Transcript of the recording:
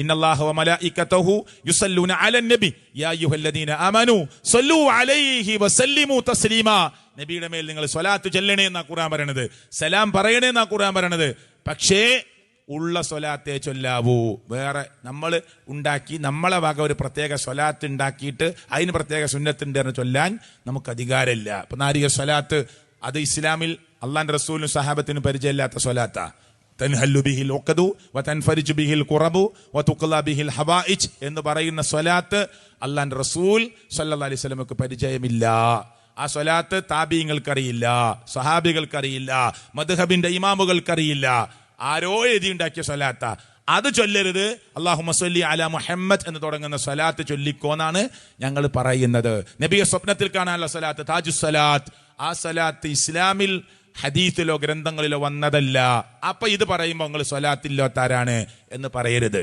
ഇന്നല്ലാഹ വ മലായികതഹു യുസല്ലൂന അലൻ നബി യാ അയ്യുഹല്ലദീന ആമനൂ സല്ലു അലൈഹി വസല്ലിമു തസ്ലീമാ. നബിയുടെ മേൽ നിങ്ങൾ സ്വലാത്ത് ചൊല്ലണേ എന്നാ ഖുർആൻ പറയണത്, സലാം പറയണേ എന്നാ ഖുർആൻ പറയണത്. പക്ഷേ ഉള്ള സ്വലാത്തെ ചൊല്ലാവൂ. വേറെ നമ്മൾ ഉണ്ടാക്കി നമ്മളെ വക ഒരു പ്രത്യേക സ്വലാത്ത് ഉണ്ടാക്കിയിട്ട് അതിന് പ്രത്യേക സുന്നത്തുണ്ട് എന്ന് ചൊല്ലാൻ നമുക്ക് അധികാരമില്ല. ഇപ്പൊ നാരിക സ്വലാത്ത് അത് ഇസ്ലാമിൽ അള്ളാന്റെ റസൂലിനും സഹാബത്തിനും പരിചയമില്ലാത്ത സ്വലാത്താ. തൻഹല്ലു ബിഹിൽ ഉഖദു വതൻഫരിജു ബിഹിൽ ഖുറബു വതുഖ്ല ബിഹിൽ ഹവായിജ് എന്ന് പറയുന്ന സ്വലാത്ത് അള്ളാന്റെ റസൂൽ സല്ലല്ലാഹു അലൈഹി വസല്ലമക്ക് പരിചയമില്ല. ആ സ്വലാത്ത് താബീങ്ങൾക്കറിയില്ല, സഹാബികൾക്കറിയില്ല, മദ്ഹബിന്റെ ഇമാമുകൾക്കറിയില്ല. ആരോ എഴുതിയുണ്ടാക്കിയ സ്വലാത്ത. അത് ചൊല്ലരുത്. അല്ലാഹുമ്മ സ്വല്ലി അലാ മുഹമ്മദ് എന്ന് തുടങ്ങുന്ന സ്വലാത്ത് ചൊല്ലിക്കോന്നാണ് ഞങ്ങൾ പറയുന്നത്. നബിയെ സ്വപ്നത്തിൽ കാണാനുള്ള സ്വലാത്ത് താജുസ് സ്വലാത്ത്. ആ സ്വലാത്ത് ഇസ്ലാമിൽ ഹദീസിലോ ഗ്രന്ഥങ്ങളിലോ വന്നതല്ല. അപ്പൊ ഇത് പറയുമ്പോൾ നിങ്ങൾ സ്വലാത്തില്ലാത്താരാണ് എന്ന് പറയരുത്.